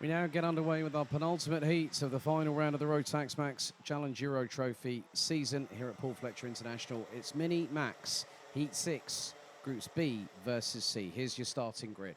We now get underway with our penultimate heat of the final round of the Rotax Max Challenge Euro Trophy season here at Paul Fletcher International. It's Mini Max Heat 6, Groups B versus C. Here's your starting grid.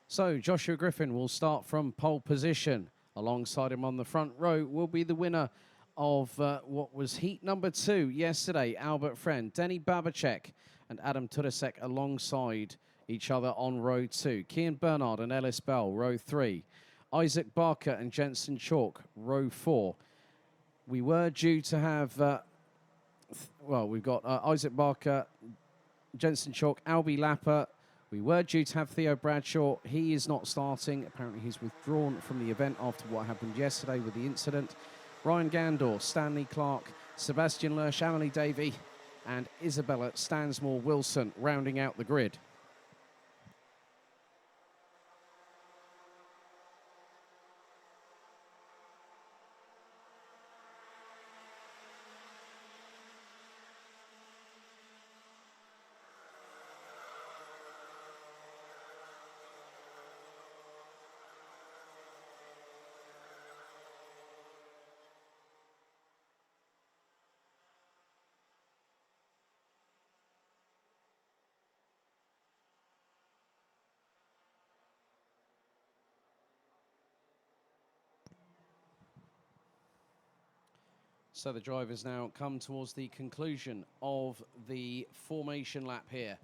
So Joshua Griffin will start from pole position. Alongside him on the front row will be the winner of what was heat number 2 yesterday, Albert Friend, Denny Babacek and Adam Turasek alongside each other on row 2. Kian Bernard and Ellis Bell, row 3. Isaac Barker and Jensen Chalk, row 4. We were due to have, we've got Isaac Barker, Jensen Chalk, Albie Lapper. We were due to have Theo Bradshaw. He is not starting. Apparently he's withdrawn from the event after what happened yesterday with the incident. Ryan Gandor, Stanley Clark, Sebastian Lersch, Emily Davey, and Isabella Stansmore Wilson rounding out the grid. So the drivers now come towards the conclusion of the formation lap here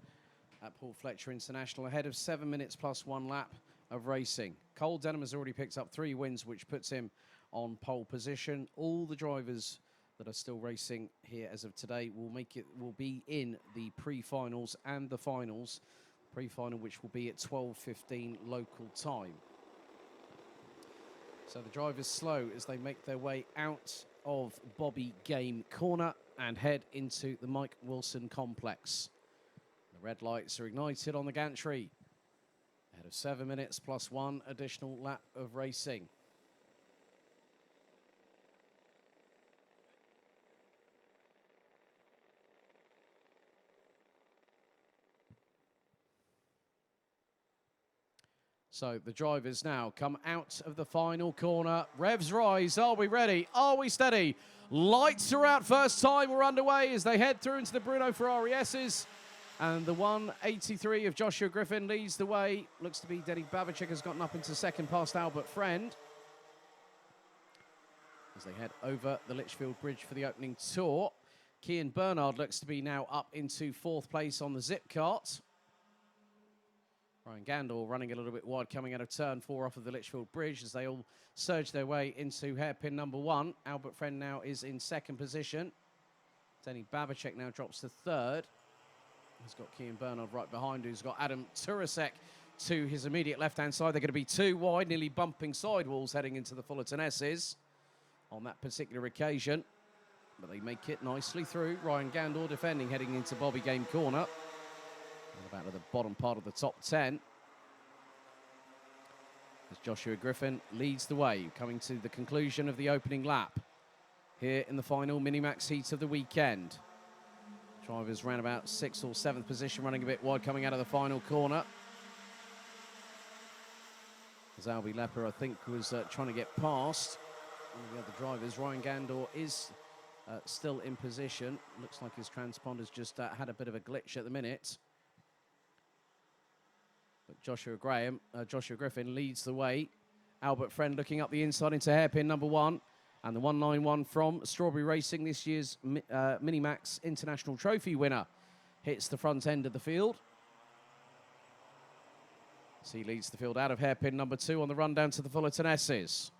at Paul Fletcher International, ahead of 7 minutes plus 1 lap of racing. Cole Denham has already picked up 3 wins, which puts him on pole position. All the drivers that are still racing here as of today will be in the pre-finals and the finals. Pre-final, which will be at 12:15 local time. So the drivers slow as they make their way out of Bobby Game Corner and head into the Mike Wilson complex. The red lights are ignited on the gantry ahead of 7 minutes plus 1 additional lap of racing. So the drivers now come out of the final corner. Revs rise. Are we ready? Are we steady? Lights are out first time. We're underway as they head through into the Bruno Ferrari S's. And the 183 of Joshua Griffin leads the way. Looks to be Denny Babacek has gotten up into second past Albert Friend. As they head over the Litchfield Bridge for the opening tour. Kian Bernard looks to be now up into 4th place on the zip cart. Ryan Gandor running a little bit wide, coming out of turn 4 off of the Litchfield Bridge as they all surge their way into hairpin number 1. Albert Friend now is in 2nd position. Denny Babacek now drops to 3rd. He's got Kian Bernard right behind, who's got Adam Turasek to his immediate left-hand side. They're going to be 2 wide, nearly bumping sidewalls heading into the Fullerton S's on that particular occasion. But they make it nicely through. Ryan Gandor defending, heading into Bobby Game Corner. About to the bottom part of the top 10. As Joshua Griffin leads the way, coming to the conclusion of the opening lap here in the final Minimax heat of the weekend. Drivers ran about 6th or 7th position, running a bit wide, coming out of the final corner. As Albie Lepper, I think, was trying to get past one of the other drivers. Ryan Gandor is still in position. Looks like his transponder's just had a bit of a glitch at the minute. But Joshua Griffin leads the way. Albert Friend looking up the inside into hairpin number 1. And the 191 from Strawberry Racing, this year's Minimax International Trophy winner, hits the front end of the field. So he leads the field out of hairpin number 2 on the run down to the Fullerton S's.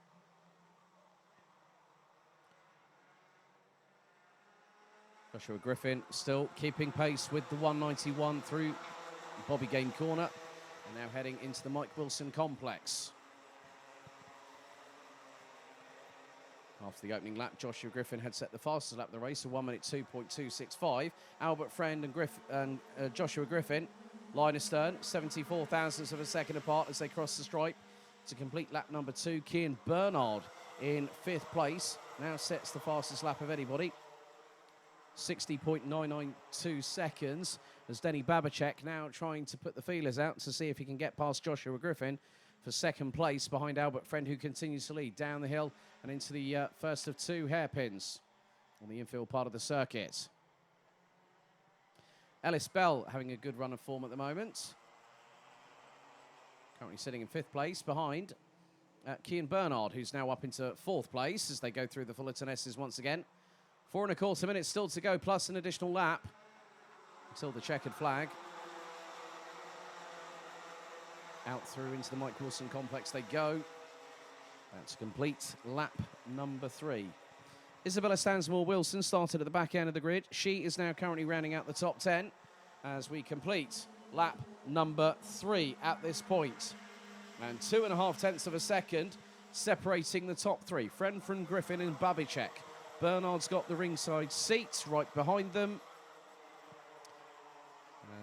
Joshua Griffin still keeping pace with the 191 through Bobby Game Corner. And now heading into the Mike Wilson complex. After the opening lap, Joshua Griffin had set the fastest lap of the race, a 1 minute 2.265. Albert Friend and Joshua Griffin, line astern, 74 thousandths of a second apart as they cross the stripe to complete lap number 2. Kian Bernard in 5th place, now sets the fastest lap of anybody. 60.992 seconds as Denny Babacek now trying to put the feelers out to see if he can get past Joshua Griffin, for second place behind Albert Friend, who continues to lead down the hill and into the first of two hairpins on the infield part of the circuit. Ellis Bell having a good run of form at the moment. Currently sitting in fifth place behind Cian Bernard, who's now up into fourth place as they go through the Fullerton S's once again. 4¼ minutes still to go, plus an additional lap until the checkered flag. Out through into the Mike Wilson complex they go. That's complete lap number 3. Isabella Stansmore Wilson started at the back end of the grid. She is now currently rounding out the top 10 as we complete lap number 3 at this point. And 2.5 tenths of a second separating the top 3. Friend from Griffin and Babicek. Bernard's got the ringside seats right behind them.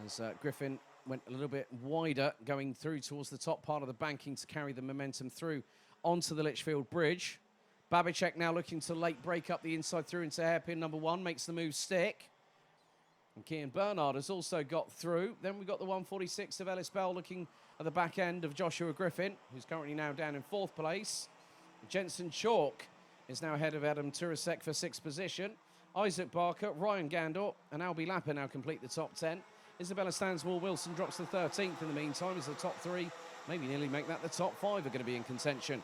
As Griffin went a little bit wider, going through towards the top part of the banking to carry the momentum through onto the Litchfield Bridge. Babicek now looking to late break up the inside through into hairpin number 1, makes the move stick. And Cian Bernard has also got through. Then we've got the 146 of Ellis Bell looking at the back end of Joshua Griffin, who's currently now down in 4th place. Jensen Chalk is now ahead of Adam Turasek for 6th position. Isaac Barker, Ryan Gandor and Albie Lapper now complete the top 10. Isabella Stansmore Wilson drops to 13th in the meantime as the top 3, maybe nearly make that the top 5, are going to be in contention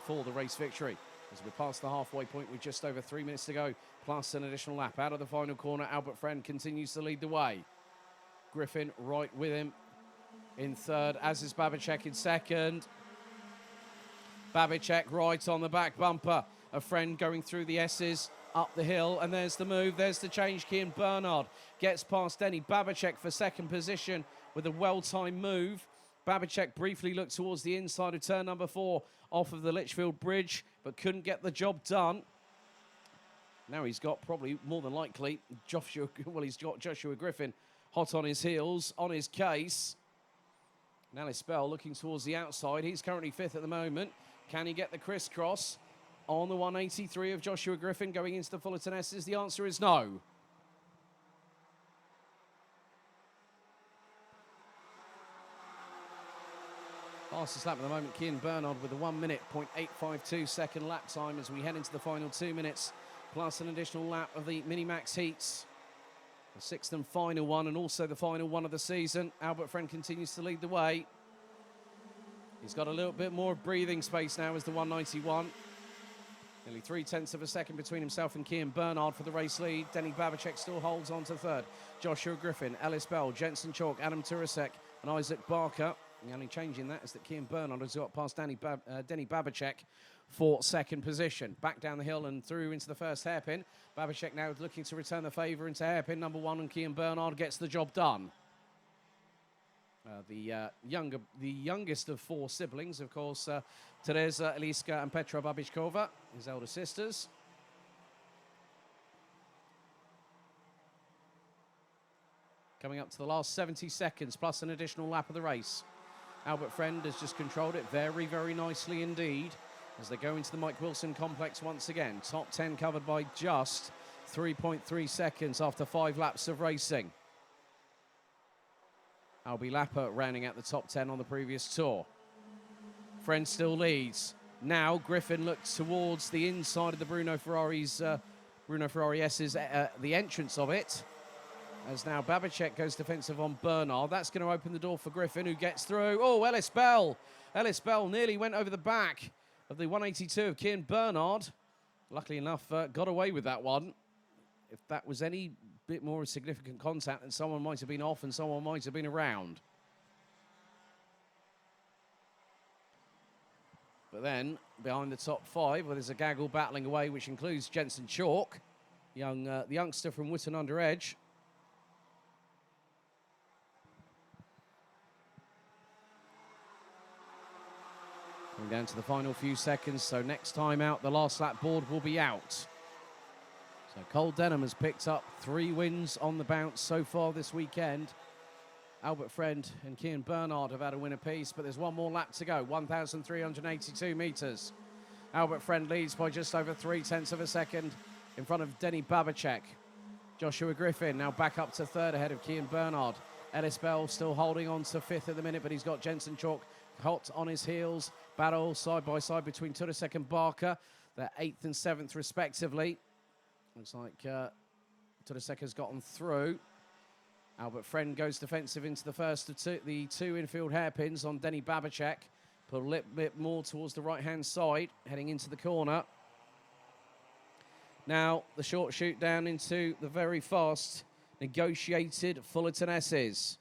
for the race victory. As we're past the halfway point with just over 3 minutes to go, plus an additional lap. Out of the final corner, Albert Friend continues to lead the way. Griffin right with him in third, as is Babicek in second. Babicek right on the back bumper. A Friend going through the S's up the hill, and there's the move, there's the change. Cian Bernard gets past Denny Babicek for second position with a well-timed move. Babicek briefly looked towards the inside of turn number 4 off of the Litchfield Bridge, but couldn't get the job done. Now he's got probably, more than likely, he's got Joshua Griffin hot on his heels, on his case. And Ellis Bell looking towards the outside. He's currently 5th at the moment. Can he get the crisscross on the 183 of Joshua Griffin going into the Fullerton S's? The answer is no. Fastest lap at the moment, Cian Bernard with a 1 minute, 0.852 second lap time as we head into the final 2 minutes, plus an additional lap of the Minimax heats. The 6th and final one, and also the final one of the season. Albert Friend continues to lead the way. He's got a little bit more breathing space now as the 191. Nearly 0.3 of a second between himself and Cian Bernard for the race lead. Denny Babicek still holds on to third. Joshua Griffin, Ellis Bell, Jensen Chalk, Adam Turasek and Isaac Barker. The only change in that is that Cian Bernard has got past Denny Babicek for second position. Back down the hill and through into the first hairpin. Babicek now looking to return the favour into hairpin number 1, and Cian Bernard gets the job done. The youngest of 4 siblings, of course, Teresa, Eliska and Petra Babichkova, his elder sisters. Coming up to the last 70 seconds, plus an additional lap of the race. Albert Friend has just controlled it very, very nicely indeed as they go into the Mike Wilson complex once again. Top 10 covered by just 3.3 seconds after 5 laps of racing. Albie Lapper rounding out the top 10 on the previous tour. Friend still leads. Now Griffin looks towards the inside of the Bruno Ferrari S's, the entrance of it. As now Babicek goes defensive on Bernard. That's going to open the door for Griffin, who gets through. Oh, Ellis Bell. Ellis Bell nearly went over the back of the 182 of Cian Bernard. Luckily enough, got away with that one. If that was any bit more significant contact, then someone might have been off and someone might have been around. But then, behind the top 5, well, there's a gaggle battling away, which includes Jensen Chalk, the youngster from Whitton Under Edge. Coming down to the final few seconds, so next time out, the last lap board will be out. So Cole Denham has picked up 3 wins on the bounce so far this weekend. Albert Friend and Cian Bernard have had a win apiece, but there's one more lap to go, 1,382 metres. Albert Friend leads by just over 0.3 of a second in front of Denny Babicek. Joshua Griffin now back up to 3rd ahead of Cian Bernard. Ellis Bell still holding on to 5th at the minute, but he's got Jensen Chalk hot on his heels. Battle side by side between Turasek and Barker. They're 8th and 7th respectively. Looks like Turasek has gotten through. Albert Friend goes defensive into the first of the two infield hairpins on Denny Babacek. Put a little bit more towards the right-hand side, heading into the corner. Now, the short shoot down into the very fast, negotiated Fullerton S's.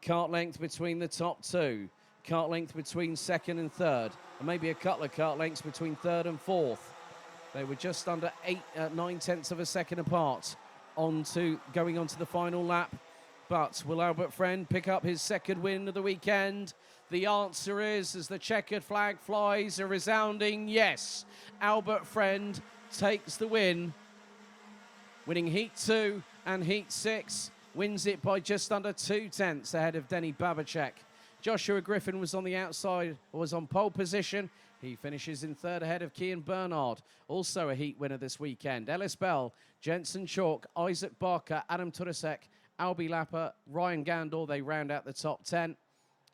Cart length between the top two. Cart length between second and third. And maybe a couple of cart lengths between third and fourth. They were just under 9/10 of a second apart going onto the final lap. But will Albert Friend pick up his second win of the weekend? The answer is, as the checkered flag flies, a resounding yes. Albert Friend takes the win, winning Heat 2 and Heat 6. Wins it by just under 2/10 ahead of Denny Babacek. Joshua Griffin was on the outside, was on pole position. He finishes in third ahead of Kean Bernard, also a heat winner this weekend. Ellis Bell, Jensen Chalk, Isaac Barker, Adam Turasek, Albie Lapper, Ryan Gandor, they round out the top 10.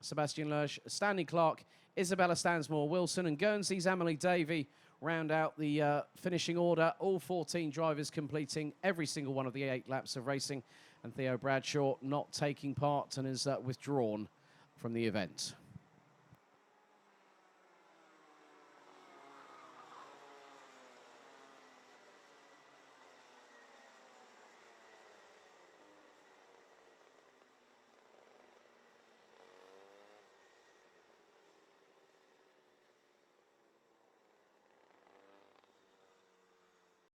Sebastian Lersch, Stanley Clark, Isabella Stansmore, Wilson and Guernsey's Emily Davey round out the finishing order. All 14 drivers completing every single one of the 8 laps of racing. And Theo Bradshaw not taking part and is withdrawn from the event.